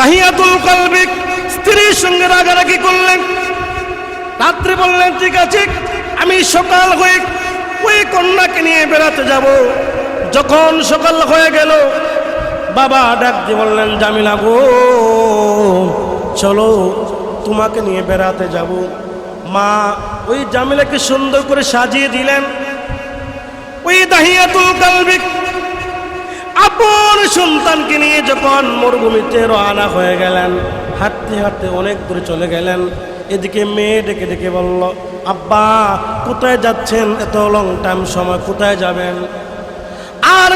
দাহিয়াতুল কলবি স্ত্রীর সঙ্গে রাগারাগি করলেন। রাত্রে বললেন ঠিক আছে, আমি সকাল হয়ে ওই কন্যাকে নিয়ে বেড়াতে যাব। যখন সকাল হয়ে গেল, বাবা ডাক দিয়ে বললেন জামিলা গো চলো তোমাকে নিয়ে বেড়াতে যাব। মা ওই জামিলাকে সুন্দর করে সাজিয়ে দিলেন। ওই দাহিয়াতুল কলবি আপন সন্তানকে নিয়ে যখন মরুভূমিতে রওনা হয়ে গেলেন, হাঁটতে হাঁটতে অনেক দূরে চলে গেলেন। এদিকে মেয়ে ডেকে ডেকে বলল, আব্বা কোথায় যাচ্ছেন, এত লং টাইম সময় কোথায় যাবেন, আর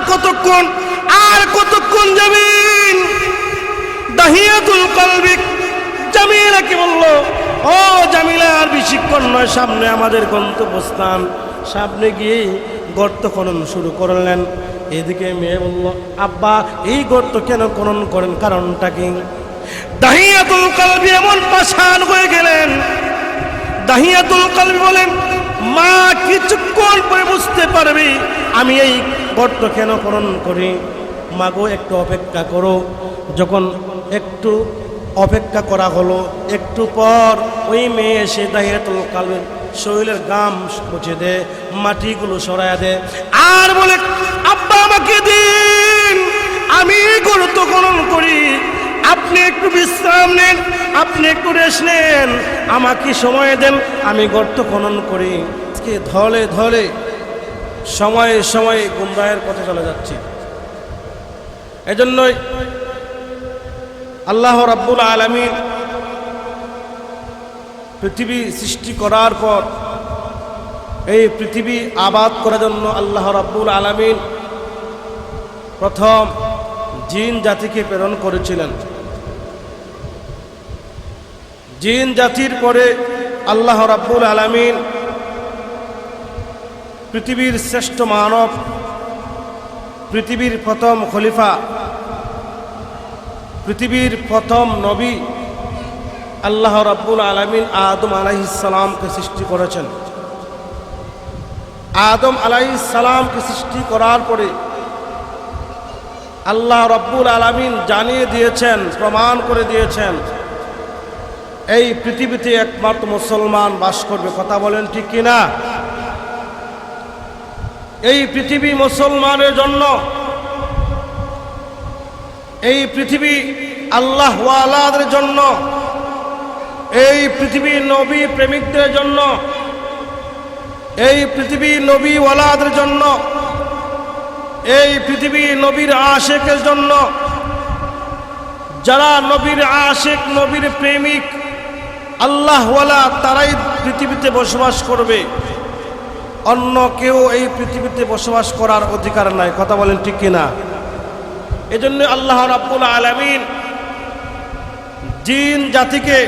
কতক্ষণ যাবেন? দাহিয়াতুল কলবি জামিলাকে বলল, ও জামিলা আর বেশিক্ষণ নয়, সামনে আমাদের গন্তব্যস্থান। সামনে গিয়ে গর্ত খনন শুরু করলেন। এদিকে মেয়ে বলল, আব্বা এই গর্ত কেন খনন করেন, কারণটা কি? দাহিয়াতুল কলবি এমন পাষাণ হয়ে গেলেন। দাহিয়াতুল কলবি বলেন, মা কিছুক্ষণ পরে বুঝতে পারবি আমি এই গর্ত কেন খনন করি। মাগো একটু অপেক্ষা করো। যখন একটু অপেক্ষা করা হলো, একটু পর ওই মেয়ে এসে দাহিয়াতুল কলবির শরীরের গাম মুছে দে, মাটিগুলো সরাইয়া দে, আর বলে, আব্বা আমাকে দিন, আমি গর্ত খনন করি, আপনি একটু বিশ্রাম নেন, আপনি একটু রেস্ট নেন, আমাকে সময় দেন, আমি গর্ত খনন করি। আজকে ধলে ধলে সময়ে সময়ে গুমরাহের পথে চলে যাচ্ছি। এজন্যই আল্লাহ রাব্বুল আলামিন পৃথিবী সৃষ্টি করার পর এই পৃথিবী আবাদ করার জন্য আল্লাহ রাব্বুল আলামিন প্রথম জিন জাতিকে প্রেরণ করেছিলেন। জিন জাতির পরে আল্লাহ রাব্বুল আলামিন পৃথিবীর শ্রেষ্ঠ মানব, পৃথিবীর প্রথম খলিফা, পৃথিবীর প্রথম নবী আল্লাহ রাব্বুল আলামিন আদম আলাইহিস সালামকে সৃষ্টি করেছেন। আদম আলাইহিস সালামকে সৃষ্টি করার পরে আল্লাহ রাব্বুল আলামিন জানিয়ে দিয়েছেন, প্রমাণ করে দিয়েছেন, এই পৃথিবীতে একমাত্র মুসলমান বাস করবে। কথা বলেন ঠিক কিনা? এই পৃথিবী মুসলমানের জন্য, এই পৃথিবী আল্লাহ ওয়ালাদের জন্য, এই পৃথিবী নবী প্রেমিকদের জন্য, এই পৃথিবী নবী ওয়ালাদের জন্য, এই পৃথিবী নবীর আশেকের জন্য। যারা নবীর আশেক, নবীর প্রেমিক, আল্লাহ ওয়ালা, তারাই পৃথিবীতে বসবাস করবে। অন্য কেউ এই পৃথিবীতে বসবাস করার অধিকার নাই। কথা বলেন ঠিক কিনা? এজন্য আল্লাহ রাব্বুল আলামিন জিন জাতিকে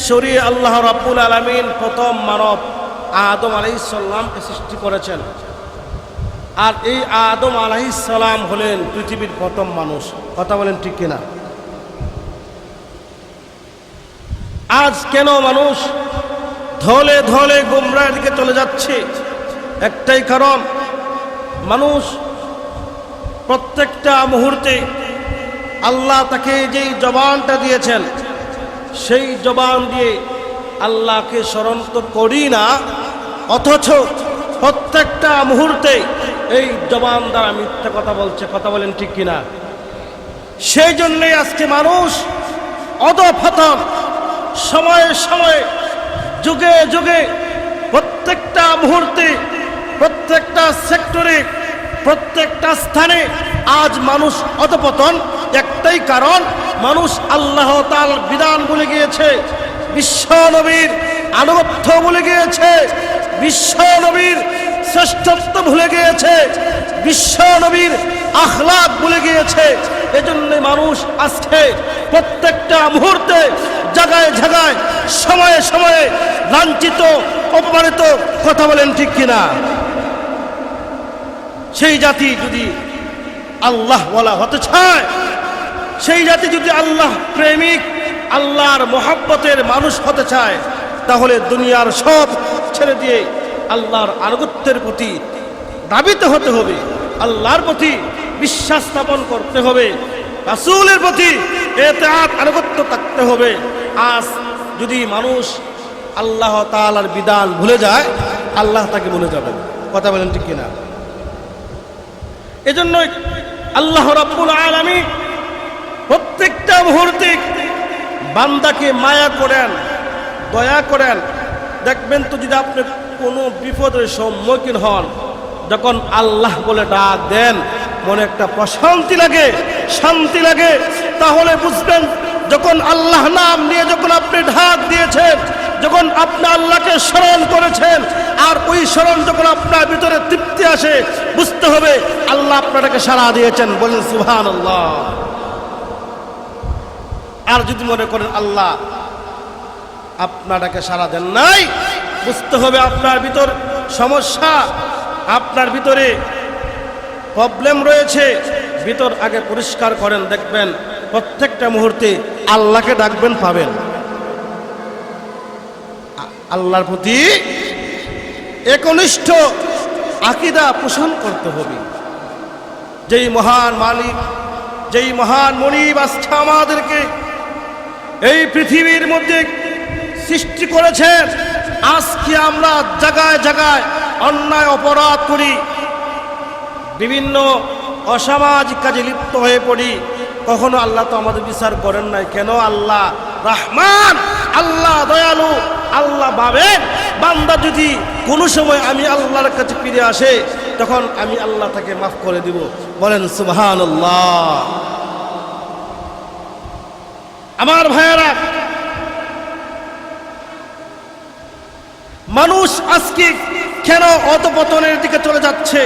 সরিয়ে আল্লাহ রাব্বুল আলামিন প্রথম মানব আদম আলাইহিস সালামকে সৃষ্টি করেছেন। আর এই আদম আলাইহিস সালাম হলেন পৃথিবীর প্রথম মানুষ। কথা বলেন ঠিক কিনা? আজ কেন মানুষ ধলে ধলে গুমরাহের দিকে চলে যাচ্ছে? একটাই কারণ, মানুষ প্রত্যেকটা মুহূর্তে আল্লাহ তাকে যেই জবানটা দিয়েছেন, সেই জবান দিয়ে আল্লাহকে স্মরণ তো করি না, অথচ প্রত্যেকটা মুহূর্তে এই জবান দ্বারা মিথ্যা কথা বলছে। কথা বলেন ঠিক কিনা? সেই জন্যই আজকে মানুষ অধঃপতন, সময়ে সময়ে, যুগে যুগে, প্রত্যেকটা মুহূর্তে, প্রত্যেকটা সেক্টরে, প্রত্যেকটা স্থানে আজ মানুষ অধঃপতন। একটাই কারণ, মানুষ আল্লাহ তাআলার বিধান ভুলে গিয়েছে, বিশ্ব নবীর আনুগত্য ভুলে গিয়েছে, বিশ্ব নবীর শ্রেষ্ঠত্ব ভুলে গিয়েছে, বিশ্ব নবীর আখলাক ভুলে গিয়েছে। এজন্য মানুষ আজকে প্রত্যেকটা মুহূর্তে, জায়গায় জায়গায়, সময়ে সময়ে লাঞ্ছিত, অপমানিত। কথা বলেন ঠিক কিনা? সেই জাতি যদি আল্লাহ ওয়ালা হতে চায়, সেই জাতি যদি আল্লাহ প্রেমিক, আল্লাহর মহব্বতের মানুষ হতে চায়, তাহলে দুনিয়ার সব ছেড়ে দিয়ে আল্লাহর আনুগত্যের প্রতি ধাবিত হতে হবে, আল্লাহর প্রতি বিশ্বাস স্থাপন করতে হবে, রাসূলের প্রতি এতাআত আনুগত্য থাকতে হবে। আজ যদি মানুষ আল্লাহ তাআলার বিধান ভুলে যায়, আল্লাহ তাকে ভুলে যাবেন। কথা বলেন ঠিক কিনা? এজন্যই আল্লাহ রাব্বুল আলামিন প্রত্যেকটা মুহূর্তে বান্দাকে মায়া করেন, দয়া করেন। দেখবেন তো যদি আপনি কোনো বিপদের সম্মুখীন হন, যখন আল্লাহ বলে ডাক দেন, মনে একটা প্রশান্তি লাগে, শান্তি লাগে। তাহলে বুঝবেন যখন আল্লাহ নাম নিয়ে যখন আপনি ডাক দিয়েছেন, যখন আপনি আল্লাহকে স্মরণ করেছেন, আর ওই স্মরণ যখন আপনার ভিতরে তৃপ্তি আসে, বুঝতে হবে আল্লাহ আপনাকে সাড়া দিয়েছেন। বলেন সুবহানাল্লাহ। আর যদি মনে করেন আল্লাহ আপনাকে সাড়া দেন নাই, বুঝতে হবে আপনার ভিতর সমস্যা, আপনার ভিতরে প্রবলেম রয়েছে। ভিতর আগে পরিষ্কার করেন, দেখবেন প্রত্যেকটা মুহূর্তে আল্লাহকে ডাকবেন, পাবেন। আল্লাহর প্রতি একনিষ্ঠ আকীদা পোষণ করতে হবে। যেই মহান মালিক, যেই মহান মনিব আজকে আমাদেরকে এই পৃথিবীর মধ্যে সৃষ্টি করেছেন, আজকে আমরা জায়গায় জায়গায় অন্যায় অপরাধ করি, বিভিন্ন অসামাজিক কাজে লিপ্ত হয়ে পড়ি। কখনো আল্লাহ তো আমাদের বিচার করেন নাই কেন? আল্লাহ রহমান, আল্লাহ দয়ালু, আল্লাহ ভাবেন বান্দা যদি কোনো সময় আমি আল্লাহর কাছে ফিরে আসে, তখন আমি আল্লাহ তাকে মাফ করে দিব। বলেন সুবহানাল্লাহ। আমার ভাইয়েরা, মানুষ আজকে কেন অধঃপতনের দিকে চলে যাচ্ছে?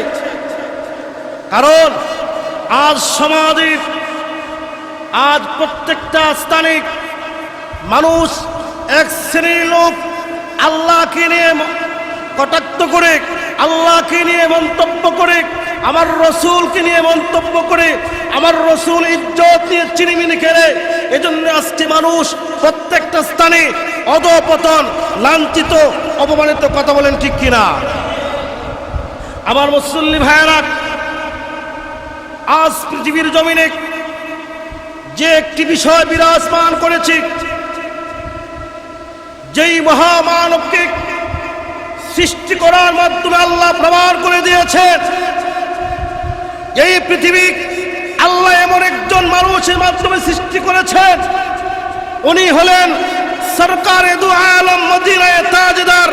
কারণ আজ সমাজের, আজ প্রত্যেকটা স্থানে মানুষ এক শ্রেণীর লোক আল্লাহকে নিয়ে কটাক্ষ করে, আল্লাহকে নিয়ে মন্তব্য করে, আমার রসুলকে নিয়ে মন্তব্য করে, আমার রসুল ইজ্জত নিয়ে চিনিমিনি খেলে। এজন্য আজকে মানুষ প্রত্যেকটা স্থানে অধঃপতন, লাঞ্ছিত, অপমানিত। কথা বলেন ঠিক কিনা? আমার মুসল্লি ভাইয়েরা, আজ পৃথিবীর জমিনে যে একটি বিষয় বিরাজমান করেছে, যেই মহামানবকে সৃষ্টি করার মাধ্যমে আল্লাহ প্রমাণ করে দিয়েছেন, এই পৃথিবী আল্লাহ এমন একজন মানুষের মাধ্যমে সৃষ্টি করেছেন, উনি হলেন সরকারে দু আলম মদিনায়ে তাজদার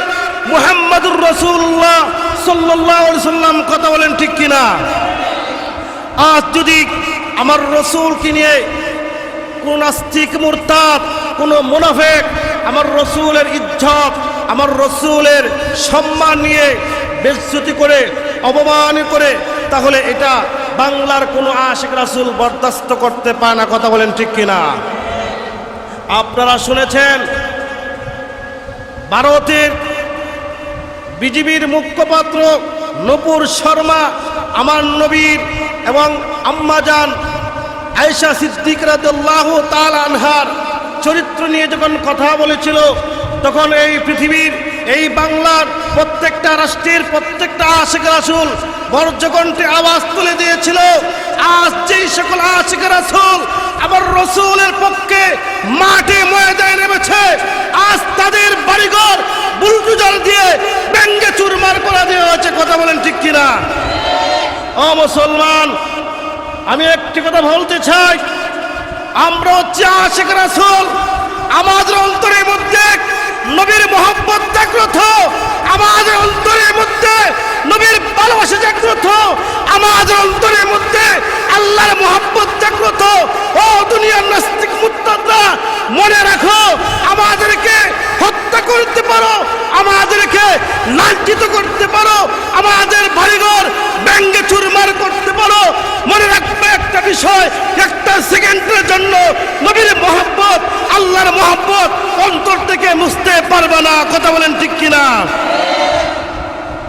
মুহাম্মদুর রাসূলুল্লাহ সাল্লাল্লাহু আলাইহি সাল্লাম। কথা বলেন ঠিক কিনা? আজ যদি আমার রসুলকে নিয়ে কোন নাস্তিক, মুরতাদ, কোন মুনাফিক আমার রসুলের ইজ্জত, আমার রসুলের সম্মান নিয়ে বেইজ্জতি করে, অপমান করে, তাহলে এটা বাংলার কোন আশিক রাসূল বরদাস্ত করতে পারে না। কথা বলেন ঠিক কিনা? আপনারা শুনেছেন ভারতের বিজেপির মুখপাত্র নূপুর শর্মা আমার নবীর এবং আম্মাজান আয়েশা সিদ্দিক রাদিয়াল্লাহু তাআলা আনহার চরিত্র নিয়ে যখন কথা বলেছিল, তখন এই পৃথিবীর, এই বাংলার প্রত্যেকটা রাষ্ট্রের প্রত্যেকটা আশিক রাসূল বর্জকণ্ঠে আওয়াজ তুলে দিয়েছিল। আজ যেই সকল আশিক রাসূল আমার রসুলের পক্ষে মাঠে ময়দানে নেমেছে, আজ তাদের বাড়িঘর বুলডোজার দিয়ে ভেঙে চুরমার করে দেওয়া হয়েছে। কথা বলেন ঠিক কিনা? ও মুসলমান, আমি একটি কথা বলতে চাই, আমরা হচ্ছে আশিক রাসূল। আমাদের অন্তরের মধ্যে নবীর মহব্বত জাগ্রত, আমাদের অন্তরের মধ্যে নবীর ভালোবাসা জাগ্রত, আমাদের অন্তরের মধ্যে আল্লাহর মহব্বত জাগ্রত। ও দুনিয়ার নাস্তিক মুরতাদরা, মনে রাখো, আমাদেরকে হত্যা করতে পারো, আমাদেরকে লাঞ্ছিত করতে পারো, আমাদের বাড়িঘর ভেঙে চুরমার করতে পারো, মনে রাখবে একটা বিষয়, একটা সেকেন্ডের জন্য নবীর মহব্বত, আল্লাহর মহব্বত অন্তর থেকে মুছতে পারবে না। কথা বলেন ঠিক কিনা?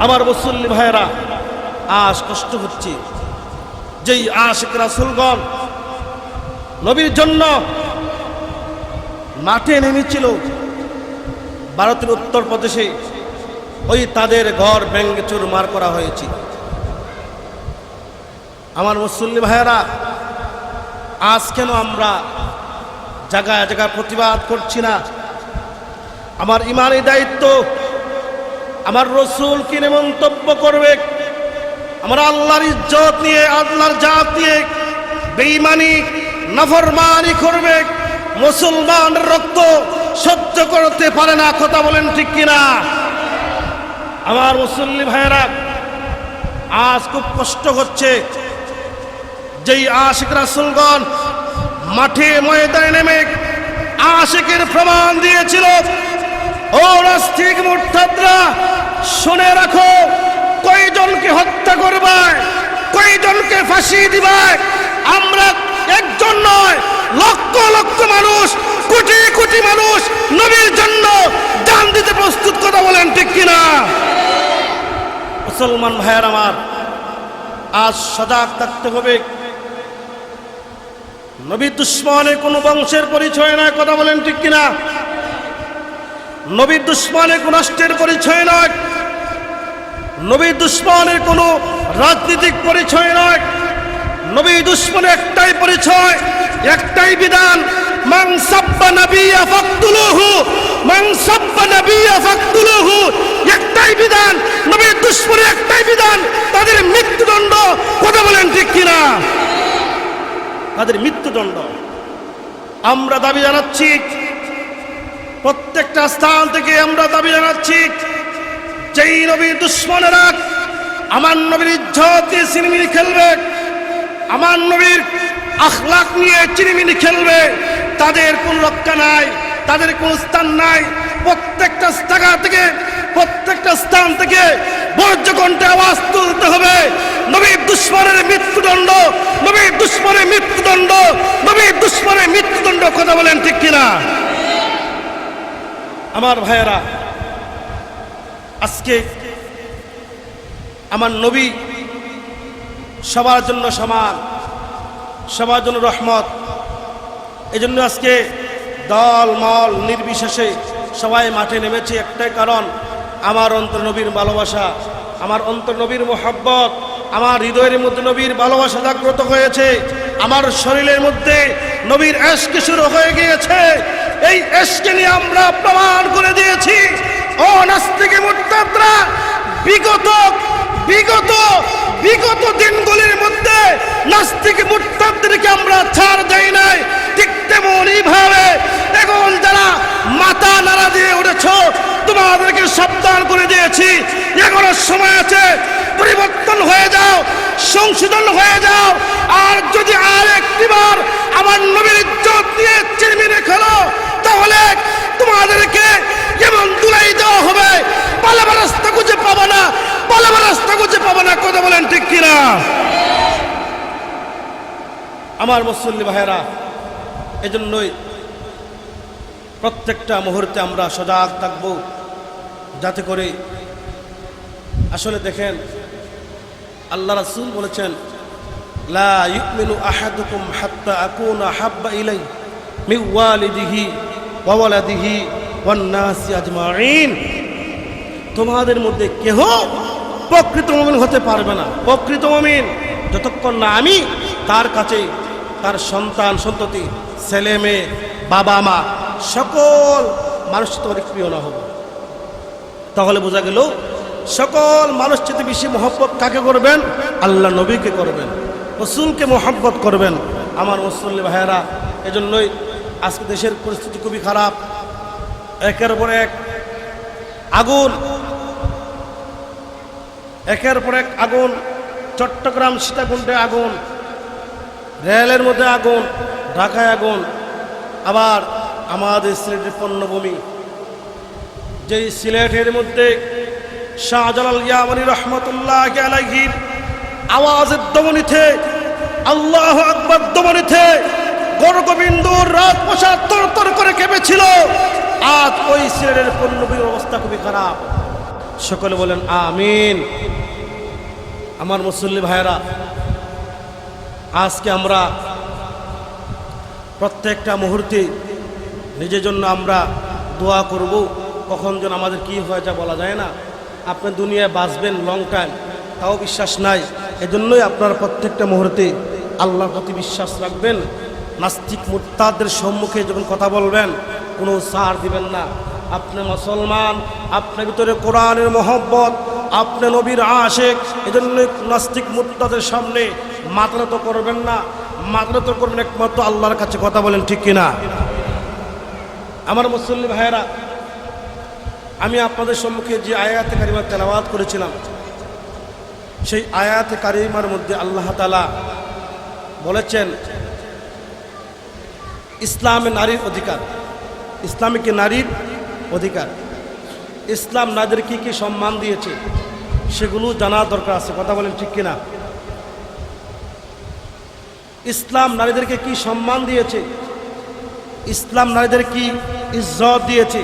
আমার মুসল্লি ভাইয়েরা, আজ কষ্ট হচ্ছে, যেই আশিক রাসূলগণ নবীর জন্য মাঠে নেমেছিল ভারতের উত্তরপ্রদেশে, ওই তাদের ঘর ভেঙে চুরমার করা হয়েছে। আমার মুসল্লি ভাইয়েরা, আজ কেন আমরা জায়গায় জায়গায় প্রতিবাদ করছি না। আমার ইমানি দায়িত্ব, আমার রসুল কিনে মন্তব্য করবে, আমরা আল্লাহর ইজ্জত নিয়ে, আল্লাহর জাত নিয়ে বেঈমানি নাফরমানি করবে। মুসলমানের রক্ত সহ্য করতে পারে না, কথা বলেন ঠিক কিনা? আমার মুসল্লি ভাইয়েরা, আজ খুব কষ্ট হচ্ছে, যেই আশিক রাসূলগণ মাঠে ময়দানে নেমে আশিকের প্রমাণ দিয়েছিল, ও নাস্তিক মুরতাদরা শুনে রাখো, কয়জনকে হত্যা করবে, কয়জনকে ফাঁসি দিবে। আমরা একজন নয়, লক্ষ লক্ষ মানুষ, কোটি কোটি মানুষ নবীর জন্য জান দিতে প্রস্তুত, কথা বলেন ঠিক কিনা? মুসলমান ভাইয়ের আমার, আজ সজাগ থাকতে হবে। নবী দুশ্মনে কোনো বংশের পরিচয় নয়, কথা বলেন ঠিক কিনা? নবী দুশ্মনে কোন রাষ্ট্রের পরিচয় নয়, নবী দুশ্মনের কোনো রাজনৈতিক পরিচয় নয়। নবী দুশ্মনের একটাই পরিচয়, একটাই বিধান, মান সাব্বা নাবিয়্যা ফাকতুলুহু, মান সাব্বা নাবিয়্যা ফাকতুলুহু। একটাই বিধান, নবীর দুশ্মনের একটাই বিধান, তাদের মৃত্যুদণ্ড, কথা বলেন ঠিক কিনা? তাদের মৃত্যুদণ্ড। আমরা দাবি জানাচ্ছি, প্রত্যেকটা স্থান থেকে আমরা দাবি জানাচ্ছি, যেই নবীর দুশ্মনেরা আমার নবীর ইজ্জত নিয়ে চিনিমিনি খেলবে, আমার নবীর আখলাক নিয়ে চিনিমিনি খেলবে, তাদের কোন রক্ষা নাই, তাদের কোন স্থান নাই। প্রত্যেকটা জায়গা থেকে, প্রত্যেকটা স্থান থেকে বজ্রকণ্ঠে আওয়াজ তুলতে হবে, নবীর দুশ্মনের মৃত্যুদণ্ড, নবীর দুশ্মনের মৃত্যুদণ্ড, নবীর দুশ্মনের মৃত্যুদণ্ড, কথা বলেন ঠিক কিনা? আমার ভাইয়েরা, আজকে আমার নবী সবার জন্য সমান, সবার জন্য রহমত। এই জন্য আজকে দল মল নির্বিশেষে সবাই মাঠে নেমেছে, একটাই কারণ, আমার অন্তর নবীর ভালোবাসা, আমার অন্তর নবীর মোহাব্বত, আমার হৃদয়ের মধ্যে নবীর ভালোবাসা জাগ্রত হয়েছে, আমার শরীরের মধ্যে নবীর ইশক শুরু হয়ে গিয়েছে। এই ইশকে নিয়ে আমরা প্রমাণ করে দিয়েছি। ও নাস্তিক মুরতাদরা, বিগত বিগত বিগত দিনগুলির মধ্যে নাস্তিক মুরতাদদেরকে আমরা ছাড় দেই নাই, ঠিক তেমনই ভাবে এখন যারা মাথা নাড়া দিয়ে উঠেছ, তোমাদেরকে সাবধান করে দিয়েছি, এখনো সময় আছে, পরিবর্তন হয়ে যাও, সংশোধন হয়ে যাও। আর যদি আর একটিবার আমার নবীর ইজ্জত নিয়ে চিরমিরে খেলো, তাহলে তোমাদেরকে এমন দুলাই দেওয়া হবে, পালাবার রাস্তা খুঁজে পাবা না, পালাবার রাস্তা খুঁজে পাবা না, কথা বলেন ঠিক কিনা? আমার মুসল্লি ভাইয়েরা, এজন্যই প্রত্যেকটা মুহূর্তে আমরা সজাগ থাকব, যাতে করে আসলে দেখেন, আল্লাহ রাসূল বলেছেন, লা ইউমিনু আহাদুকুম হাত্তা আকুনা হাব্বা ইলাইহি মিন ওয়ালিদিহি ওয়া ওয়ালাদিহি ওয়ান নাসি আজমাইন। তোমাদের মধ্যে কেহ প্রকৃত মুমিন হতে পারবে না, প্রকৃত মুমিন যতক্ষণ না আমি তার কাছে তার সন্তান সন্ততি, ছেলে মেয়ে, বাবা মা, সকল মানুষ তোমার প্রিয় না হবো। তাহলে বোঝা গেল, সকল মানুষ চেয়ে বেশি মহব্বত কাকে করবেন? আল্লাহ নবীকে করবেন, রাসূলকে মহব্বত করবেন। আমার মুসল্লি ভাইয়েরা, এজন্যই আজকে দেশের পরিস্থিতি খুবই খারাপ। একের পর এক আগুন, একের পর এক আগুন, চট্টগ্রাম সীতাকুণ্ডে আগুন, রেলের মধ্যে আগুন, ঢাকায় আগুন, আবার আমাদের সিলেটের পণ্যভূমি, যেই সিলেটের মধ্যে শাহজালাল ইয়ামানী রহমতুল্লাহ আলাইহির আওয়াজের দমনিতে, আল্লাহু আকবার দমনিতে গড়গোবিন্দর রাজপ্রাসাদ তরতর করে কেঁপেছিল। আজ ওই সিলেটের পণ্যভূমির অবস্থা খুবই খারাপ। সকলে বলেন আমিন। আমার মুসল্লি ভাইয়েরা, আজকে আমরা প্রত্যেকটা মুহূর্তে নিজের জন্য আমরা দোয়া করব। কখন যেন আমাদের কি হয়ে যা বলা যায় না। আপনি দুনিয়ায় বাঁচবেন লং টাইম, তাও বিশ্বাস নাই। এজন্যই আপনারা প্রত্যেকটা মুহূর্তে আল্লাহর প্রতি বিশ্বাস রাখবেন, নাস্তিক মুরতাদদের সম্মুখে যখন কথা বলবেন কোনো ছাড় দিবেন না। আপনি মুসলমান, আপনার ভিতরে কোরআনের মহব্বত, আপনি নবীর আশিক, এজন্য নাস্তিক মুরতাদের সামনে মাথা নত করবেন না। মাথা নত করবেন একমাত্র আল্লাহর কাছে। কথা বলেন ঠিক কিনা? আমার মুসল্লি ভাইয়েরা, আমি আপনাদের সম্মুখে যে আয়াতে কারিমা তেলাওয়াত করেছিলাম, সেই আয়াতে কারিমার মধ্যে আল্লাহ তাআলা বলেছেন ইসলামে নারীর অধিকার, ইসলামিকে নারীর অধিকার। ইসলাম নারীদের কী কী সম্মান দিয়েছে সেগুলো জানার দরকার আছে। কথা বলেন ঠিক কিনা? ইসলাম নারীদেরকে কি সম্মান দিয়েছে, ইসলাম নারীদের কি ইজ্জত দিয়েছে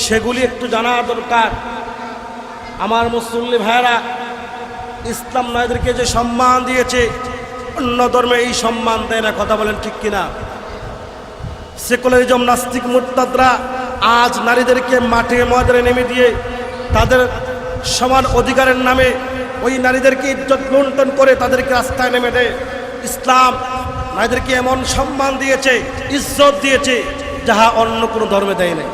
সেগুলি একটু জানা দরকার। আমার মুসল্লি ভাইরা, ইসলাম নারীদেরকে যে সম্মান দিয়েছে অন্য ধর্মে এই সম্মান দেয় না। কথা বলেন ঠিক কিনা? সেকুলারিজম নাস্তিক মুরতাদরা আজ নারীদেরকে মাঠে ময়দানে নেমে দিয়ে তাদের সমান অধিকারের নামে ওই নারীদেরকে ইজ্জত লুণ্ঠন করে তাদেরকে রাস্তায় নেমে দেয়। ইসলাম নারীদেরকে এমন সম্মান দিয়েছে, ইজ্জত দিয়েছে, যাহা অন্য কোনো ধর্মে দেয় নাই।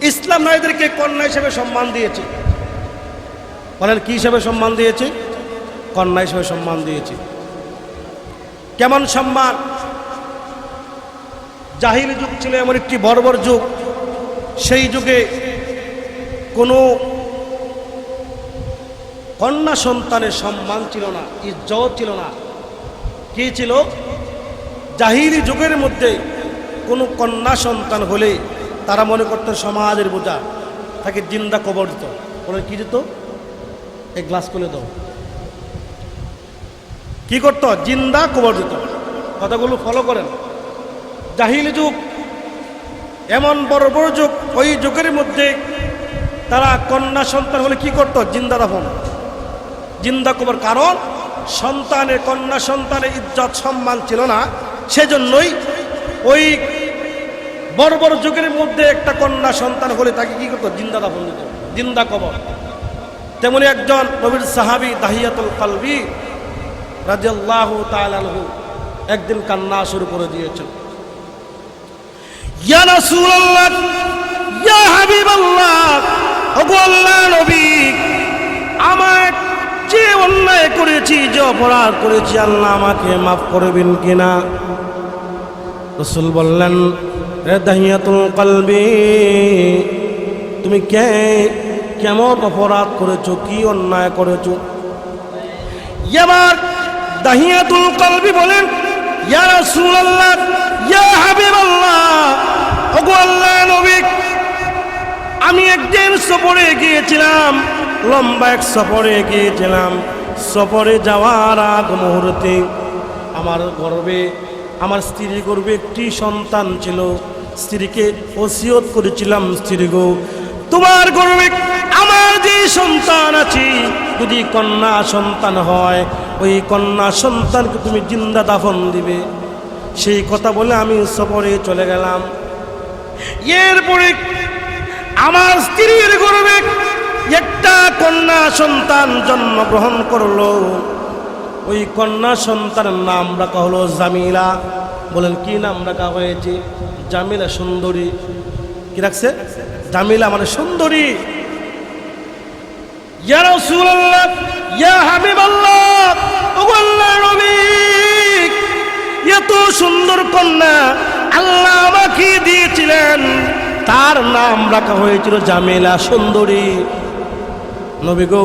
ইসলাম নারীদেরকে কন্যা হিসেবে সম্মান দিয়েছে। বলেন কি হিসেবে সম্মান দিয়েছে? কন্যা হিসেবে সম্মান দিয়েছে। কেমন সম্মান? জাহিলি যুগ ছিল এমন একটি বর্বর যুগ, সেই যুগে কোনো কন্যা সন্তানের সম্মান ছিল না, ইজ্জত ছিল না। কি ছিল? জাহিলি যুগের মধ্যে কোনো কন্যা সন্তান হলে তারা মনে করত সমাজের বোঝা, তাকে জিন্দা কবর দিত। বলে কি দিত? এক গ্লাস করে দাও। কি করত? জিন্দা কবর দিত। কথাগুলো ফলো করেন। জাহিলি যুগ এমন বড় বড় যুগ, ওই যুগের মধ্যে তারা কন্যা সন্তান হলে কি করত? জিন্দা দাফন, জিন্দা কবর। কারণ সন্তানের, কন্যা সন্তানের ইজ্জত সম্মান ছিল না, সেজন্যই ওই বড় বড় যুগের মধ্যে একটা কন্যা সন্তান হলে তাকে কি করত? জিন্দা দাফন দিত, জিন্দা কবর। তেমনি একজন নবীর সাহাবী দাহিয়াতুল কলবি রাদিয়াল্লাহু তাআলা আনহু একদিন কান্না শুরু করে দিয়েছেন। ইয়া রাসূলুল্লাহ, ইয়া হাবিবাল্লাহ, ওগো আল্লাহর নবী, আমার যে অন্যায় করেছি, যে অপরাধ করেছি, আল্লাহ আমাকে মাফ করবেন কিনা? রাসূল বললেন, রে দাহিয়াতুল কলবি, তুমি কেমন অপরাধ করেছো, কি অন্যায় করেছো? এবার দাহিয়াতুল কলবি বলেন, ইয়া রাসূলুল্লাহ, ইয়া হাবিবাল্লাহ, ওগো আল্লাহর নবী, আমি একদিন সফরে গিয়েছিলাম, লম্বা এক সফরে গিয়েছিলাম। সফরে যাওয়ার আগ মুহূর্তে আমার গর্ভে, আমার স্ত্রীর গর্ভে একটি সন্তান ছিল। স্ত্রীকে ওসিয়ত করেছিলাম, স্ত্রী গো, তোমার গর্ভে আমার যে সন্তান আছে, যদি কন্যা সন্তান হয়, ওই কন্যা সন্তানকে তুমি জিন্দা দাফন দিবে। সেই কথা বলে আমি সফরে চলে গেলাম। এরপরে আমার স্ত্রীর গর্ভে একটা কন্যা সন্তান জন্মগ্রহণ করলো। ওই কন্যা সন্তানের নাম রাখা হলো জামিলা। বলেন কি নাম রাখা হয়েছে? জামিলা, সুন্দরী। কি রাখছে? জামিলা মানে সুন্দরী। ইয়া রাসূলুল্লাহ, ইয়া হাবিবাল্লাহ, ওগো আল্লাহর নবী, এত সুন্দর কন্যা আল্লাহ আমাকে দিয়েছিলেন, তার নাম রাখা হয়েছিল জামিলা, সুন্দরী। নবী গো,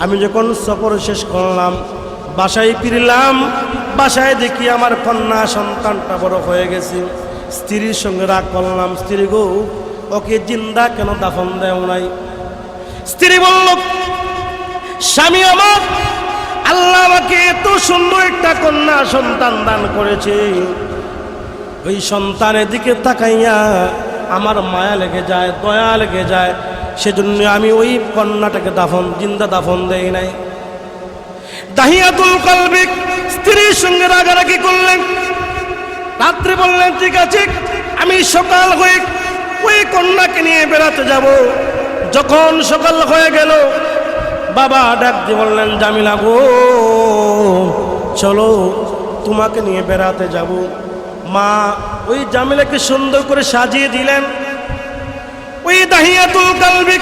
আমি যখন সফর শেষ করলাম, বাসায় ফিরলাম, বাসায় দেখি আমার কন্যা সন্তানটা বড় হয়ে গেছে। স্ত্রীর সঙ্গে রাগ করলাম, স্ত্রী গো, ওকে জিন্দা কেন দাফন দেও নাই? স্ত্রী বলল, স্বামী আমার, আল্লাহ আমাকে এত সুন্দর একটা কন্যা সন্তান দান করেছে, ওই সন্তানের দিকে তাকাইয়া আমার মায়া লেগে যায়, দয়া লেগে যায়, সেজন্য আমি ওই কন্যাটাকে জিন্দা দাফন দেই নাই। দাহিয়াতুল কলবি স্ত্রীর সঙ্গে রাগারাগি করলেন। রাত্রে বললেন, ঠিক আছে, আমি সকাল হয়ে ওই কন্যাকে নিয়ে বেড়াতে যাব। যখন সকাল হয়ে গেল, বাবা ডাক দিয়ে বললেন, জামিলা গো, চলো তোমাকে নিয়ে বেড়াতে যাব। মা ওই জামিলাকে সুন্দর করে সাজিয়ে দিলেন। ওই দাহিয়াতুল কালবি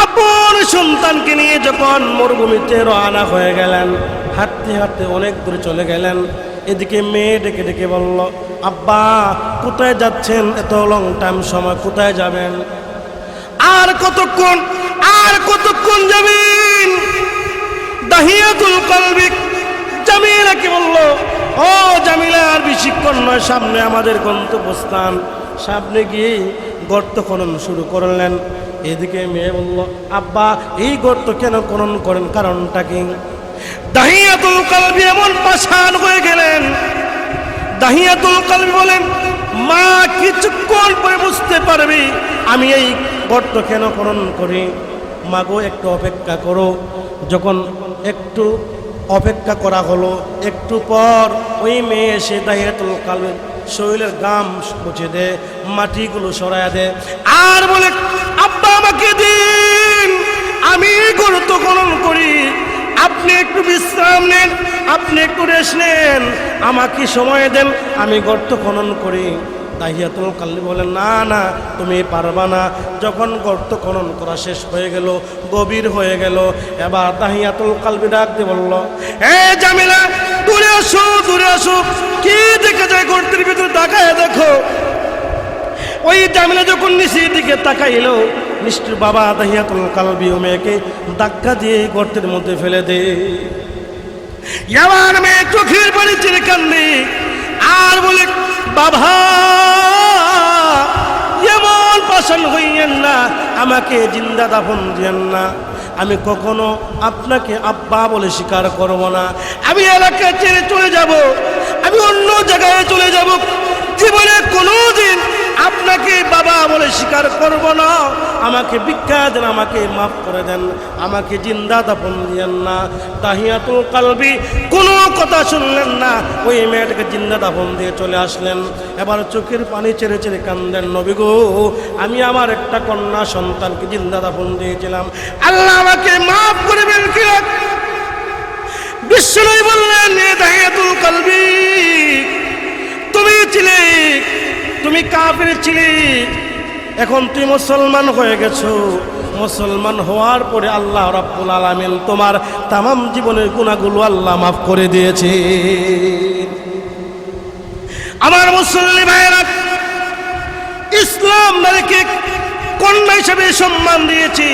আপন সন্তানকে নিয়ে যখন মরুভূমিতে রওনা হয়ে গেলেন, হাঁটতে হাঁটতে অনেক দূরে চলে গেলেন। এদিকে মেয়ে ডেকে ডেকে বলল, আব্বা কোথায় যাচ্ছেন? এত লং টাইম সময় কোথায় যাবেন? আর কতক্ষণ যাবেন? দাহিয়াতুল কালবি জামিলাকে বলল, ও জামিলা, আর বেশিক্ষণ নয়, সামনে আমাদের গন্তব্যস্থান। সামনে গিয়ে গর্ত খনন শুরু করলেন। এদিকে মেয়ে বলল, আব্বা এই গর্ত কেন খনন করেন, কারণটা কি? দাহিয়াতুল কালবি এমন পাষাণ হয়ে গেলেন। দাহিয়াতুল কালবি বলেন, মা কিছুক্ষণ পরে বুঝতে পারবি আমি এই গর্ত কেন খনন করি। মাগো একটু অপেক্ষা করো। যখন একটু অপেক্ষা করা হলো, একটু পর ওই মেয়ে এসে দাহিয়াতুল কালবির শরীরের গাম মুছে দেয়, মাটিগুলো সরাইয়া দেয়, আর বলে, আব্বা আমাকে দিন, আমি গর্ত খনন করি। আপনি একটু বিশ্রাম নেন, আপনি একটু রেস্ট নেন, আমাকে সময় দেন, আমি গর্ত খনন করি। দাহিয়াতুল কালবি বলেন, না না, তুমি পারবা না। যখন গর্ত খনন করা শেষ হয়ে গেল, গভীর হয়ে গেল, এবার দাহিয়াতুল কালবি ডাক দিয়ে বলল, এ জামিলা, দূরে আসো, দূরে আসো। কি দেখে যায় গর্তের ভিতরে? তাকায় দেখো। ওই জামিলা যখন নিচের দিকে তাকাইল, নিষ্ঠুর বাবা দাহিয়াতুল কালবি ও মেয়েকে ধাক্কা দিয়ে গর্তের মধ্যে ফেলে দে। এবার মেয়ে চোখের পানি ছেড়ে কান্দে আর বলে, বাবা এমন পাষাণ হইয়েন না, আমাকে জিন্দা দাফন দিয়েন না। আমি কখনো আপনাকে আব্বা বলে স্বীকার করব না। আমি এলাকা ছেড়ে চলে যাব, আমি অন্য জায়গায় চলে যাব। জীবনে কোনোদিন আপনাকে বাবা বলে স্বীকার করব না। আমাকে ভিক্ষা দেন, আমাকে মাফ করে দেন, আমাকে জিন্দা দাফন দিয়েন না। দাহিয়াতুল কালবি কোনো কথা শুনলেন না, ওই মেয়েটাকে জিন্দা দাফন দিয়ে চলে আসলেন। এবার চোখের পানি ছেড়ে ছেড়ে কান্দেন, নবী গো, আমি আমার একটা কন্যা সন্তানকে জিন্দা দাফন দিয়েছিলাম, আল্লাহ আমাকে মাফ করবেন কি? বিশ্বনবী বললেন, এ দাহিয়াতুল কালবি, তুমি ছিলে, তুমি কাফির ছিলে, এখন তুমি মুসলমান হয়ে গেছো। মুসলমান হওয়ার পরে আল্লাহ রাব্বুল আলামিন তোমার তামাম জীবনের গুনাহগুলো আল্লাহ মাফ করে দিয়েছে। আমার মুসলিম ভাইরা, ইসলাম নারীকে কন্যা হিসেবে সম্মান দিয়েছে।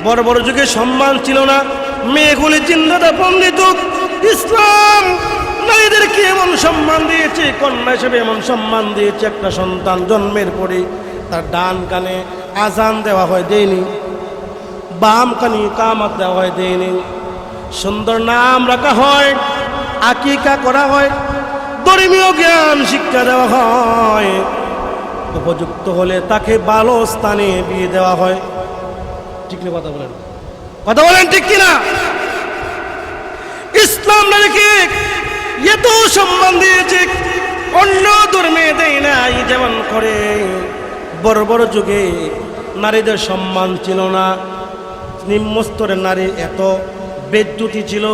বড় বড় যুগে সম্মান ছিল না, মেয়েগুলি জিন্দা দাফন দিত। ইসলাম নারীদেরকে এমন সম্মান দিয়েছে, কন্যা হিসেবে এমন সম্মান দিয়েছে। একটা সন্তান জন্মের পরে তার ডান কানে আজান দেওয়া হয়, দেয়নি। বাম কানে ইকামত দেওয়া হয়, দেয়নি। সুন্দর নাম রাখা হয়, আকিকা করা হয়, ধর্মীয় জ্ঞান শিক্ষা দেওয়া হয়। উপযুক্ত হলে তাকে ভালো স্থানে বিয়ে দেওয়া হয়। ঠিক না? কথা বলেন, কথা বলেন, ঠিক কিনা? ইসলাম নারীকে এত সম্মান দিয়েছে, অন্য ধর্মে দেয় নাই। যেমন করে বড় বড় যুগে নারীদের সম্মান ছিল না, নিম্ন স্তরের নারী এত বেজ্জতি ছিল,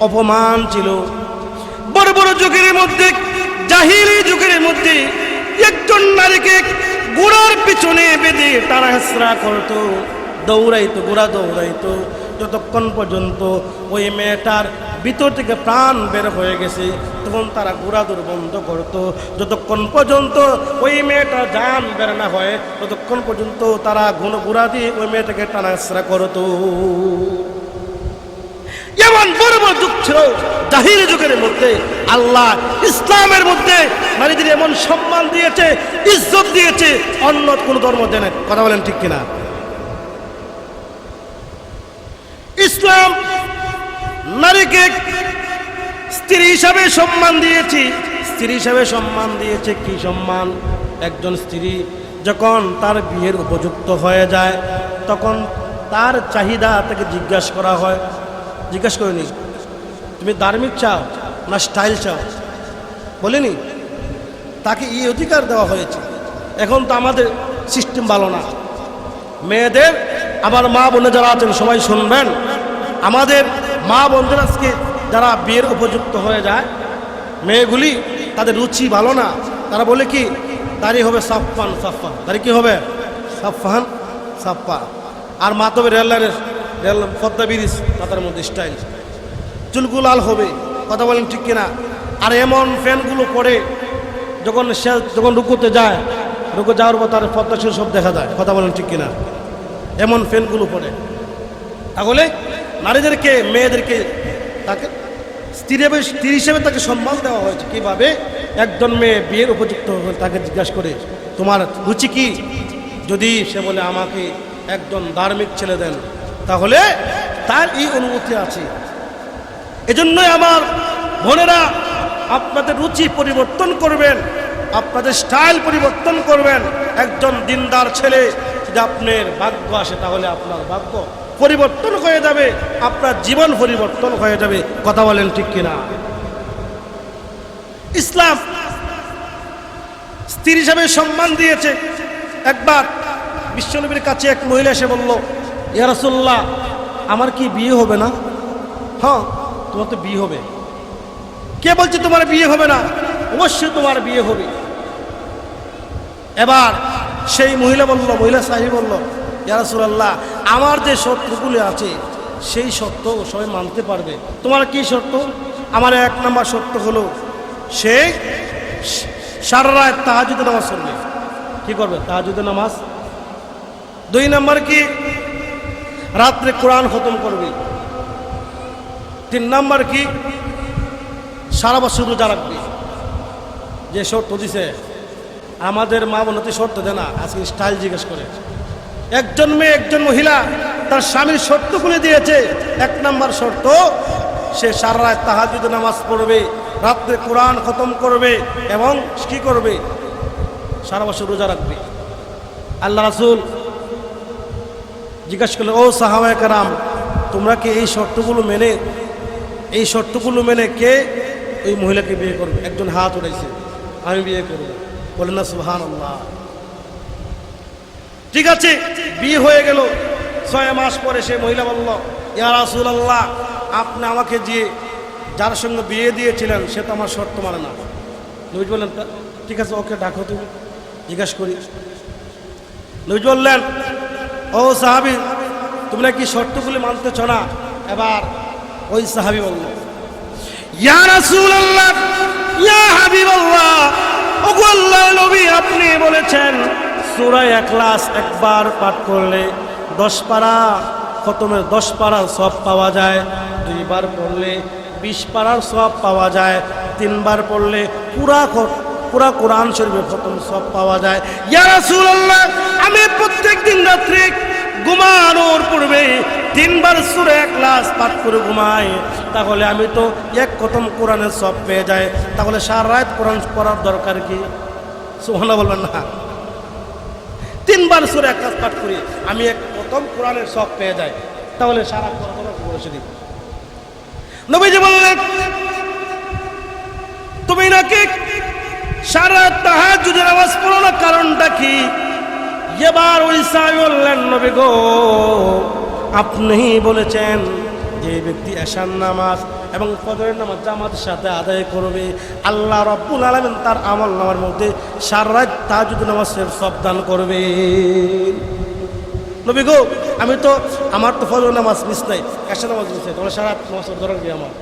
অপমান ছিল। বড় বড় যুগের মধ্যে, জাহিলি যুগের মধ্যে একজন নারীকে ঘোড়ার পিছনে বেঁধে তারা হেসরা করতো, দৌড়াইতো, ঘোড়া দৌড়াইতো, যতক্ষণ পর্যন্ত ওই মেয়েটার ভিতর থেকে প্রাণ বের হয়ে গেছে তখন তারা ঘোড়াদৌড় বন্ধ করতো। যতক্ষণ পর্যন্ত ওই মেয়েটা জান বের না হয় ততক্ষণ পর্যন্ত তারা ঘোড়া দিয়ে ওই মেয়েটাকে টানাহেসরা করতো। এমন বড় বড় যুগ ছিল জাহিলি যুগের মধ্যে। আল্লাহ ইসলামের মধ্যে নারীদের এমন সম্মান দিয়েছে, ইজ্জত দিয়েছে, অন্য কোন ধর্ম দেয় না। কথা বলেন ঠিক কিনা? ইসলাম নারীকে স্ত্রী হিসাবে সম্মান দিয়েছে। স্ত্রী হিসাবে সম্মান দিয়েছে কি সম্মান? একজন স্ত্রী যখন তার বিয়ের উপযুক্ত হয়ে যায় তখন তার চাহিদা তাকে জিজ্ঞাসা করা হয়। জিজ্ঞাসা করেনি তুমি ধার্মিক চাও না স্টাইল চাও, বলেনি? তাকে এই অধিকার দেওয়া হয়েছে। এখন তো আমাদের সিস্টেম ভালো না। মেয়েদের, আমার মা বোনে যারা আছেন সবাই শুনবেন, আমাদের মা বোনদের আজকে যারা বিয়ের উপযুক্ত হয়ে যায় মেয়েগুলি, তাদের রুচি ভালো না, তারা বলে কি দাড়ি হবে সাফফান সাফফা, দাড়ি কি হবে সাফফান সাফফা, আর মাথবে রেল পদ্মা ব্রিজ মাথার মধ্যে স্টাইল, চুলগুলো লাল হবে, কথা বলেন ঠিক কিনা। আর এমন ফ্যানগুলো পরে যখন রুকুতে যায়, রুকু যাওয়ার পর তার পদ্মা শিশু সব দেখা যায়, কথা বলেন ঠিক কিনা, এমন ফ্যানগুলো পরে। তাহলে নারীদেরকে মেয়েদেরকে তাকে স্ত্রী হিসেবে তাকে সম্মান দেওয়া হয়েছে। কীভাবে? একজন মেয়ে বিয়ের উপযুক্ত তাকে জিজ্ঞাসা করে তোমার রুচি কি, যদি সে বলে আমাকে একজন ধার্মিক ছেলে দেন, তাহলে তার এই অনুমতি আছে। এজন্যই আমার বোনেরা, আপনাদের রুচি পরিবর্তন করবেন, আপনাদের স্টাইল পরিবর্তন করবেন। একজন দিনদার ছেলে যদি আপনার ভাগ্য আসে, তাহলে আপনার ভাগ্য পরিবর্তন হয়ে যাবে, আপনার জীবন পরিবর্তন হয়ে যাবে, কথা বলেন ঠিক কিনা। ইসলাম স্ত্রী হিসাবে সম্মান দিয়েছে। একবার বিশ্বনবীর কাছে এক মহিলা এসে বলল, ইয়া রাসূলুল্লাহ, আমার কি বিয়ে হবে না? হ্যাঁ, তোমার তো বিয়ে হবে। কে বলছে তোমার বিয়ে হবে না? অবশ্যই তোমার বিয়ে হবে। এবার সেই মহিলা সাহেব বলল, ইয়া রাসূলুল্লাহ, আমার যে শর্তগুলো আছে সেই শর্ত সবাই মানতে পারবে। তোমার কি শর্ত? আমার 1 নম্বর শর্ত হলো সে সারা রাত তাহাজ্জুদের নামাজ পড়বে। কি করবে? তাহাজ্জুদের নামাজ। 2 নম্বর কি? রাত্রে কোরআন খতম করবে। 3 নম্বর কি? সারা বছর রোজা রাখবে। যে শর্ত দিছে, আমাদের মা বোনতে শর্ত দেয় না, আজকে স্টাইল জিজ্ঞেস করে। একজন মেয়ে, একজন মহিলা তার স্বামীর শর্তগুলো দিয়েছে। 1 নম্বর শর্ত, সে সারা রাত তাহাজ্জুদের নামাজ পড়বে, রাত্রে কোরআন খতম করবে এবং কি করবে? সারা বছর রোজা রাখবে। আল্লাহ রাসূল জিজ্ঞাসা করলেন, ও সাহাবায়ে কেরাম, তোমরা কি এই শর্তগুলো মেনে কে ওই মহিলাকে বিয়ে করবে? একজন হাত উঠাইছে, আমি বিয়ে করব। বলেন না সুবহানাল্লাহ। ঠিক আছে, বিয়ে হয়ে গেল। 6 মাস পরে সে মহিলা বলল, ইয়া রাসূলুল্লাহ, আপনি আমাকে যার সঙ্গে বিয়ে দিয়েছিলেন সে তো আমার শর্ত মানে না। নবী বললেন, ঠিক আছে, ওকে ডাকো, তুমি জিজ্ঞাসা করি। নবী বললেন, ও সাহাবী, তুমি নাকি শর্তগুলি মানতেছ না? এবার ওই সাহাবী বলল, ইয়া রাসূলুল্লাহ, ইয়া হাবিবাল্লাহ, ওগো আল্লাহর নবী, আপনি বলেছেন সূরা ইখলাস একবার পাঠ করলে 10 পারা খতমের 10 পারার সওয়াব পাওয়া যায়, 2 বার পড়লে 20 পারার সওয়াব পাওয়া যায়, 3 বার পড়লে পুরা কোরআন শরীফের খতম সওয়াব পাওয়া যায়। ইয়া রাসূলুল্লাহ, আমি প্রত্যেকদিন রাত্রে ঘুমানোর পূর্বে 3 বার সূরা ইখলাস পাঠ করে ঘুমাই, তাহলে আমি তো 1 খতম কোরআনের সওয়াব পেয়ে যাই। তাহলে সারা রাত কোরআন পড়ার দরকার কি? সুবহানাল্লাহ বলবেন না? 3 বার সূরা ইখলাস পাঠ করি, আমি 1 খতম কোরআনের সওয়াব পেয়ে যাই, তাহলে সারা কোরআন পড়ে দিই। নবীজি বললেন, তুমি নাকি সারা তাহাজ্জুদের নামাজ পড়ো না, কারণটা কি? এবার ওই সাহাবী বললেন, নবী গো, আপনি বলেছেন যে ব্যক্তি এশার নামাজ এবং ফজরের নামাজ জামাতের সাথে আদায় করবে, আল্লাহ রাব্বুল আলামিন তার আমলনামার মধ্যে সারা রাত তাহাজ্জুদের নামাজের সওয়াব দান করবে। নবী গো, আমার তো ফজর নামাজ মিস নাই, এশার নামাজ মিস নাই, তাহলে সারা রাত নামাজ দরকার কি আমার?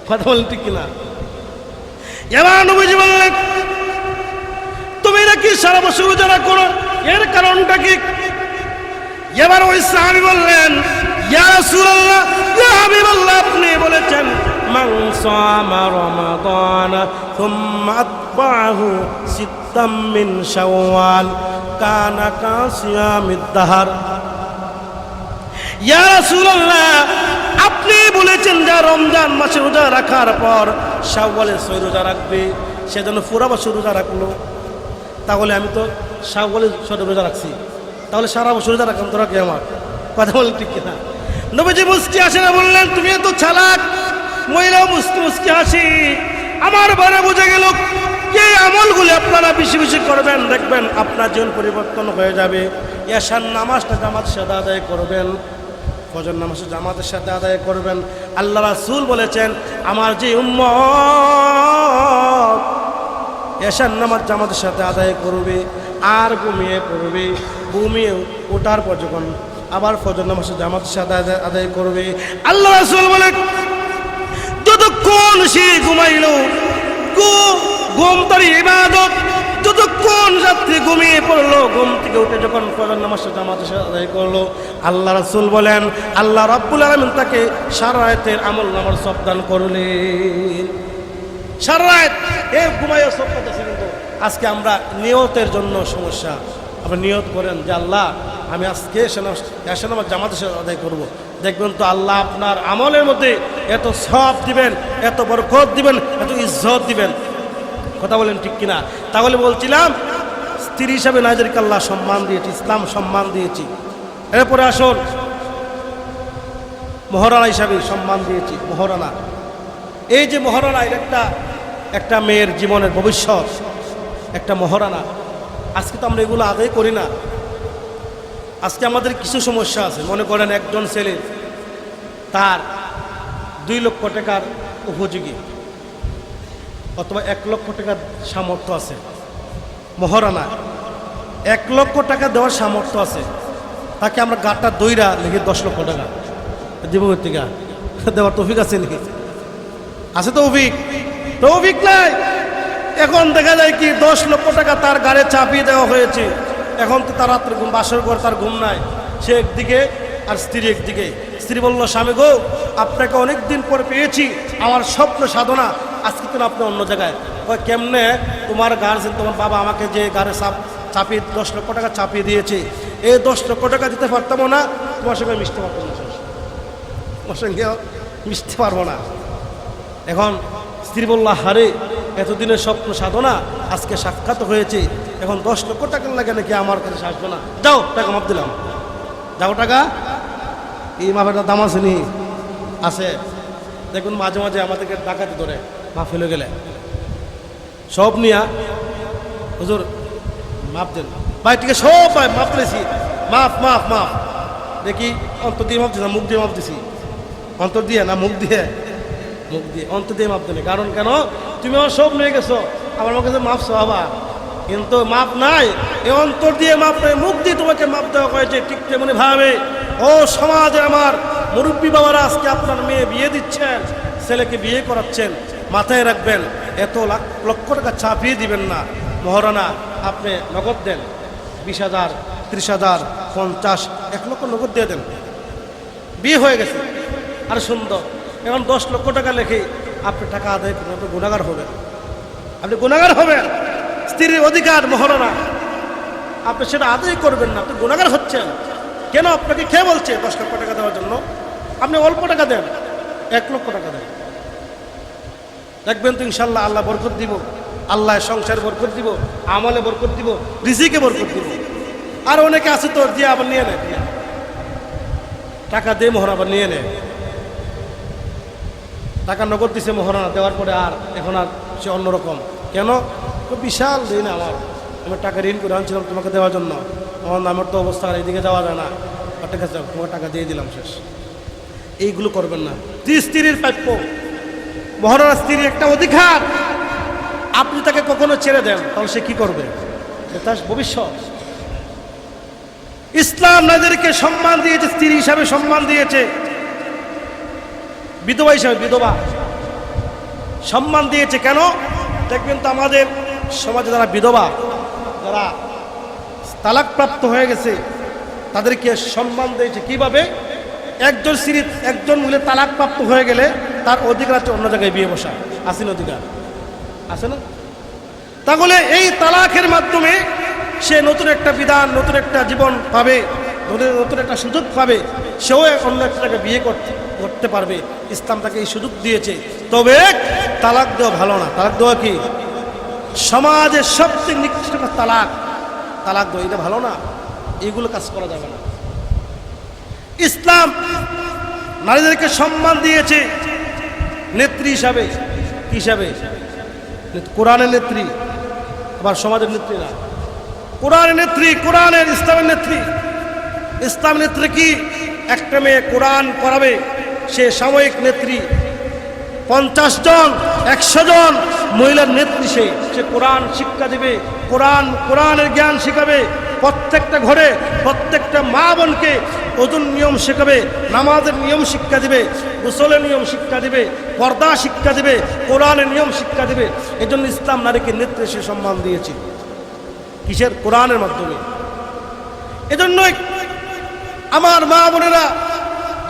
কথা বলেন ঠিক কিনা? এবার নবীজি বললেন, তুমি নাকি সারা বছর রোজা রাখো, এর কারণটা কি? এবার ওই সাহাবী বললেন, ইয়া রাসূলুল্লাহ, ইয়া হাবিবাল্লাহ, আপনি বলেছেন মান সামা রমাদান সুম্মা আতবাহু সিত্তাম মিন শাওয়াল কানা কাসিয়ামিদ দাহর। ইয়া রাসূলুল্লাহ, আপনি বলেছেন যে রমজান মাসে রোজা রাখার পর শাওয়ালের 6 রোজা রাখবে, সেজন্য পুরো বছর রোজা রাখলো। তাহলে আমি তো শাওয়ালের 6 রোজা রাখছি, তাহলে সারা বছর রোজা রাখলাম, তোরা কি আমার? কথা বলেন ঠিক কিনা? নবীজি মুস্কি হাসে না বললেন, তুমি এত চালাক। মহিলাও মুস্কি হাসি। আমার বারে বুঝে গেল, এই আমলগুলো আপনারা বেশি বেশি করবেন, দেখবেন আপনার জীবন পরিবর্তন হয়ে যাবে। এশার নামাজটা জামাতের সাথে আদায় করবেন, ফজর নামাজ জামাতের সাথে আদায় করবেন। আল্লাহ রাসূল বলেছেন, আমার যে উম্মত এশার নামাজ জামাতের সাথে আদায় করবে আর ঘুমিয়ে পড়বে, ঘুমিয়ে ওঠার পর যখন আবার ফজর নামাজ জামাতের সাথে আদায় করবে, আল্লাহ রাসূল বলেন যতক্ষণ সে ঘুমাইল, ঘুম তার ইবাদত, যতক্ষণ রাত্রে ঘুমিয়ে পড়লো, ঘুম থেকে উঠে যখন ফজর নামাজ জামাতের সাথে আদায় করলো, আল্লাহ রাসূল বলেন আল্লাহ রাব্বুল আলামিন তাকে সারা রাতের আমল নামার সব দান করলেন। সারা রাত ঘুমাইয়া সব পাচ্ছে। কিন্তু আজকে আমরা নিয়তের জন্য সমস্যা। আপনি নিয়ত করেন যে আল্লাহ আমি আজকে এশার নামাজ জামাতের সাথে আদায় করবো, দেখবেন তো আল্লাহ আপনার আমলের মধ্যে এত সওয়াব দিবেন, এত বরকত দিবেন, এত ইজ্জত দিবেন। কথা বলেন ঠিক কিনা? তাহলে বলছিলাম স্ত্রী হিসাবে নারীদেরকে আল্লাহ সম্মান দিয়েছি, ইসলাম সম্মান দিয়েছি। এরপরে আসুন মহারানা হিসাবে সম্মান দিয়েছি। মহারানা, এই যে মহারানা, একটা মেয়ের জীবনের ভবিষ্যৎ, একটা মহারানা। আজকে তো আমরা এগুলো আদায় করি না। আজকে আমাদের কিছু সমস্যা আছে। মনে করেন একজন ছেলে তার 2 লক্ষ টাকার উপযোগী অথবা 1 লক্ষ টাকার সামর্থ্য আছে, মহারানা 1 লক্ষ টাকা দেওয়ার সামর্থ্য আছে, তাকে আমরা গাঁটটা দইরা লিখে 10 লক্ষ টাকা দিব থেকে দেওয়ার তৌফিক আছে নাকি? আছে তৌফিক? তৌফিক নাই। এখন দেখা যায় কি 10 লক্ষ টাকা তার গাড়ি চাপিয়ে দেওয়া হয়েছে। এখন তো তার রাত্রে ঘুম, বাসর ঘর তার ঘুম নাই, সে একদিকে আর স্ত্রী একদিকে। স্ত্রী বলল, স্বামী গো আপনাকে অনেক দিন পরে পেয়েছি, আমার স্বপ্ন সাধনা, আজকে তো আপনি অন্য জায়গায়। কেমনে? তোমার গার্জেন, তোমার বাবা আমাকে যে গাড়ি চাপিয়ে 10 লক্ষ টাকা চাপিয়ে দিয়েছে, এই 10 লক্ষ টাকা দিতে পারতাম না, তোমার সঙ্গে মিশতে পারতাম না, তোমার সঙ্গে মিশতে পারবো না। এখন স্ত্রী বলল, হারে এতদিনের স্বপ্ন সাধনা আজকে সাক্ষাৎ হয়েছে, এখন 10 লক্ষ টাকা লাগে নাকি আমার কাছে আসবে না, যাও টাকা মাপ দিলাম, যাও টাকা। এই মাপের দাম আছে নি? আছে। দেখুন মাঝে মাঝে আমাদেরকে ডাকাতি ধরে মাপ ফেলে গেলে সব নিয়া, হুজুর মাপ দেন ভাই, ঠিক আছে সব ভাই মাপ দিয়েছি, মাফ মাফ মাফ। দেখি অন্তর দিয়ে মাপ দিছি না মুখ দিয়ে মাপ দিছি? অন্তর দিয়ে না মুখ দিয়ে? মুখ দিয়ে। অন্তর দিয়ে মাপ দেবে। কারণ কেন? তুমি আমার সব নিয়ে গেছো, আমার কাছে মাপ চাওয়া, কিন্তু মাপ নাই। এই অন্তর দিয়ে মাপ নেই, মুখ দিয়ে তোমাকে মাপ দেওয়া হয়েছে। ঠিক তেমনি ভাবে ও সমাজে আমার মুরব্বী বাবারা, আজকে আপনার মেয়ে বিয়ে দিচ্ছেন, ছেলেকে বিয়ে করাচ্ছেন, মাথায় রাখবেন এত লক্ষ টাকা চাপিয়ে দিবেন না। মহারানা আপনি নগদ দেন, 20,000, 30,000, 50, 1 লক্ষ নগদ দিয়ে দেন। বিয়ে হয়ে গেছে আর সুন্দর। এখন 10 লক্ষ টাকা লেখে আপনি টাকা আদায় করবেন, আপনি গুনাহগার হবেন, আপনি গুনাহগার হবেন। স্ত্রীর অধিকার মহারানা, আপনি সেটা আদায় করবেন না, আপনি গুনাহগার হচ্ছেন। কেন? আপনাকে কে বলছে 10 লক্ষ টাকা দেওয়ার জন্য? আপনি অল্প টাকা দেন, 1 লক্ষ টাকা দেন, দেখবেন তো ইনশাল্লাহ আল্লাহ বরকত দিব। আল্লাহ সংসার বরকত দিব, আমলে বরকত দিব, রিজিকে বরকত দিব। আর অনেকে আছে তো দিয়ে আবার নিয়ে নেয়, টাকা দিয়ে মহারানা আবার নিয়ে নেয়। টাকা নগদ দিছে মহারানা, দেওয়ার পরে আর এখন আর সে অন্যরকম। কেন? বিশাল দিন আমি টাকা ঋণ করে আনছিলাম তোমাকে দেওয়ার জন্য, আমার তো অবস্থা এইদিকে যাওয়া যায় না, ঠিক আছে তোমাকে টাকা দিয়ে দিলাম, শেষ। এইগুলো করবেন না। স্ত্রীর প্রাপ্য, মহারানা স্ত্রীর একটা অধিকার, আপনি তাকে কখনো ছেড়ে দেন তাহলে সে কি করবে? তার ভবিষ্যৎ। ইসলাম নারীদেরকে সম্মান দিয়েছে, স্ত্রী হিসাবে সম্মান দিয়েছে, বিধবা হিসাবে বিধবা সম্মান দিয়েছে। কেন? দেখবেন তো আমাদের সমাজে যারা বিধবা, যারা তালাকপ্রাপ্ত হয়ে গেছে, তাদেরকে সম্মান দিয়েছে কিভাবে? একজন স্ত্রী, একজন মহিলা তালাকপ্রাপ্ত হয়ে গেলে তার অধিকার আছে অন্য জায়গায় বিয়ে বসা, আছে না? অধিকার আছে না? তাহলে এই তালাকের মাধ্যমে সে নতুন একটা বিধান, নতুন একটা জীবন পাবে, নতুন একটা সুযোগ পাবে, সেও অন্য একটা জায়গায় বিয়ে করতে পারবে। ইসলাম তাকে এই সুযোগ দিয়েছে। তবে তালাক দেওয়া ভালো না। তালাক দেওয়া কি? সমাজের সবচেয়ে নিকৃষ্ট তালাক, তালাক দেওয়া এটা ভালো না। এইগুলো কাজ করা যাবে না। ইসলাম নারীদেরকে সম্মান দিয়েছে নেত্রী হিসাবে। কি হিসাবে? কোরআনের নেত্রী, আবার সমাজের নেত্রী না। কোরআনের নেত্রী, কোরআনের ইসলামের নেত্রী। ইসলাম নেত্রী কি? একটা মেয়ে কোরআন পড়াবে, সে সাময়িক নেত্রী, 50 জন 100 জন মহিলার নেত্রী, সে কোরআন শিক্ষা দিবে, কোরআনের জ্ঞান শিখাবে, প্রত্যেকটা ঘরে প্রত্যেকটা মা বোনকে ওজুর নিয়ম শেখাবে, নামাজের নিয়ম শিক্ষা দিবে, গোসলের নিয়ম শিক্ষা দিবে, পর্দা শিক্ষা দিবে, কোরআনের নিয়ম শিক্ষা দিবে। এজন্য ইসলাম নারীকে নেত্রী সে সম্মান দিয়েছে, কিসের? কোরআনের মাধ্যমে। এজন্যই আমার মা বোনেরা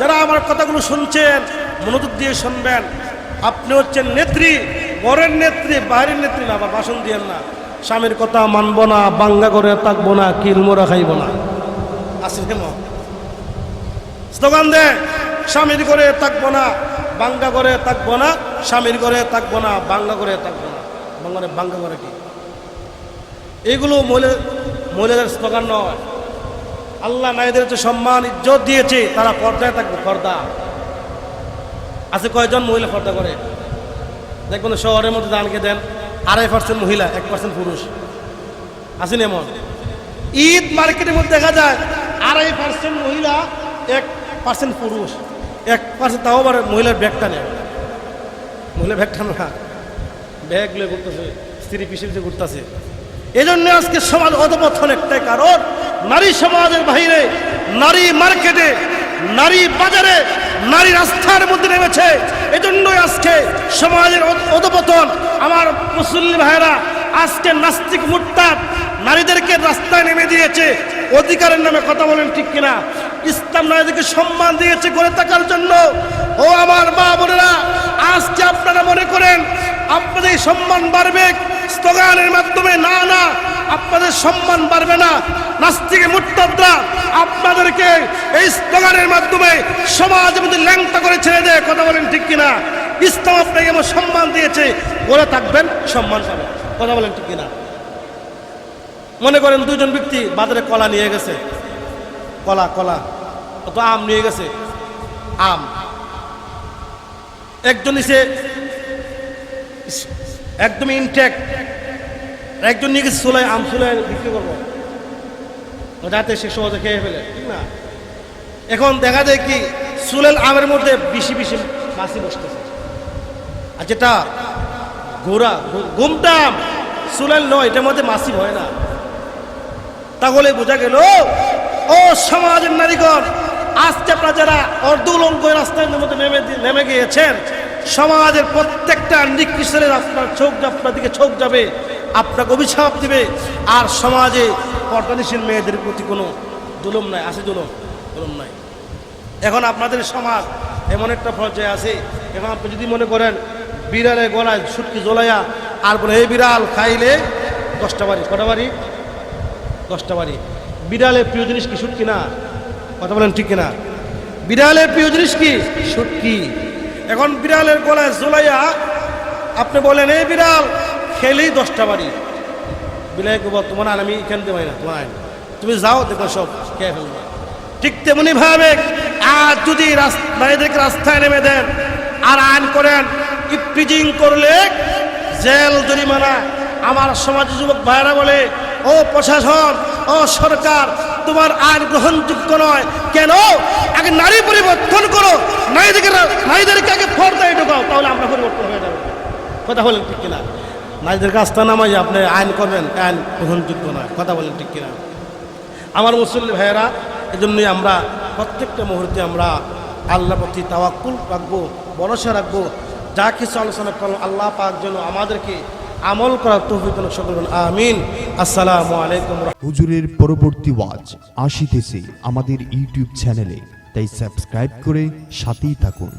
যারা আমার কথাগুলো শুনছেন, মনোযোগ দিয়ে শুনবেন। আপনি হচ্ছেন নেত্রী, বরের নেত্রী, বাইরের নেত্রী না। আবার ভাষণ দিয়েন না, স্বামীর কথা মানবো না, বাঙ্গা করে থাকবো না, কিলমোরা খাইব না, আসলে স্লোগান দেয়, স্বামীর করে থাকবো না, বাঙ্গা করে থাকবো না, স্বামীর করে থাকবো না, বাঙ্গা করে থাকবো না। বাঙ্গা করে কি? এগুলো মহিলাদের স্লোগান নয়। আল্লাহ নারীদের যে সম্মান ইজ্জত দিয়েছে, তারা পর্দায় থাকবে। পর্দা আছে কয়জন মহিলা পর্দা করে? দেখবেন শহরের মধ্যে দানকে দেন 2.5% মহিলা, 1% পুরুষ। আসেন এমন ঈদ মার্কেটের মধ্যে দেখা যায় 2.5% মহিলা, 1% পুরুষ। 1% তাও আবার মহিলার ব্যাগটা নেয়, মহিলা ব্যাগটা না, ব্যাগগুলো ঘুরতেছে, স্ত্রী পিছিয়ে ঘুরতেছে। এই জন্য আজকে সমাজ অধপতন একটাই কারণ, নারী সমাজের বাইরে, নারী মার্কেটে, নারী বাজারে, নারী রাস্তার মধ্যে নেমেছে। এজন্যই আজকে সমাজের অধপতন। আমার মুসলিম ভাইরা আজকে নাস্তিক মুরতাদ নারীদেরকে রাস্তায় নেমে দিয়েছে অধিকারের নামে। কথা বলেন ঠিক কিনা? ইসলাম নারীদেরকে সম্মান দিয়েছে গড়ে থাকার জন্য। ও আমার মা বোনেরা, আজকে আপনারা মনে করেন আপনাদের সম্মান বাড়বে স্লোগানের মাধ্যমে? না না, আপনাদের সম্মান বাড়বে না। নাস্তিক মুরতাদরা আপনাদেরকে এই স্লোগানের মাধ্যমে সমাজের মধ্যে ল্যাংটা করে ছেড়ে দেয়। কথা বলেন ঠিক কিনা? ইসলাম আপনাকে এমন সম্মান দিয়েছে, গড়ে থাকবেন, সম্মান পাবেন। কথা বলেন ঠিক কিনা? মনে করেন দুজন ব্যক্তি বাজারে কলা নিয়ে গেছে, কলা অত আম নিয়ে গেছে, আম একজন নিচে একদম ইনটেক, একজন নিয়ে গেছে চুলায়, আম চুলায় বিক্রি করবো যাতে সে সহজে খেয়ে ফেলে, ঠিক না? এখন দেখা যায় কি, চুলের আমের মধ্যে বেশি মাছি বসতেছে, আর যেটা গুমটা আম চুলের নয়, এটার মধ্যে মাছি হয় না। তাহলে বোঝা গেল, ও সমাজের নারীগণ, আজকে আপনারা যারা অর্ধউলঙ্গ রাস্তার মধ্যে নেমে গিয়েছেন, সমাজের প্রত্যেকটা নিকৃষ্টের আপনার আপনার দিকে চোখ যাবে, আপনাকে অভিশাপ দিবে। আর সমাজে পর্দানিশীল মেয়েদের প্রতি কোনো জুলুম নাই, আছে জুলুম নাই। এখন আপনাদের সমাজ এমন একটা পর্যায়ে আছে, এখন আপনি যদি মনে করেন বিড়ালের গলায় সুটকি জ্বলাইয়া আর বলে এই বিড়াল খাইলে 10টা বাড়ি, কটা বাড়ি? 10টা বাড়ি। বিড়ালের প্রিয় জিনিস কি? সুটকি না? কথা বলেন ঠিক কিনা? বিড়ালের প্রিয় জিনিস কি? সুটকি। এখন বিড়ালের গলায় জ্বলাইয়া আপনি বলেন এই বিড়াল খেলেই 10টা বাড়ি, বিড়াল তোমার আমি এখানে দেবাই না, তোমার তুমি যাও, দেখো সব খেয়ে ফেলবে। ঠিক তেমনি ভাবে আর যদি নারীদেরকে রাস্তায় নেমে দেন আর আইন করেন, ইফটিজিং করলে জেল, জরিমানা। আমার সমাজের যুবক ভাইরা বলে, ও প্রশাসন, ও সরকার, তোমার আইন গ্রহণযোগ্য নয়। কেন? আগে নারী পরিবর্তন করো, নারীদেরকে আগে পর্দায় ঢোকাও, তাহলে আমরা পরিবর্তন হয়ে যাবো। কথা বলেন ঠিক কিনা? নারীদের রাস্তা নামাই আপনি আইন করবেন, আইন গ্রহণযোগ্য নয়। কথা বলেন ঠিক কিনা? আমার মুসলিম ভাইয়েরা, এজন্যই আমরা প্রত্যেকটা মুহূর্তে আমরা আল্লাহর প্রতি তাওয়াক্কুল রাখবো, ভরসা রাখবো। যা কিছু আলোচনা করলাম, আল্লাহ পাক যেন আমাদেরকে আমল করার তৌফিক দান করুন। আমিন। আসসালামু আলাইকুম। হুজুরের পরবর্তী ওয়াজ আসিতেছে আমাদের ইউটিউব চ্যানেলে, তাই সাবস্ক্রাইব করে সাথেই থাকুন।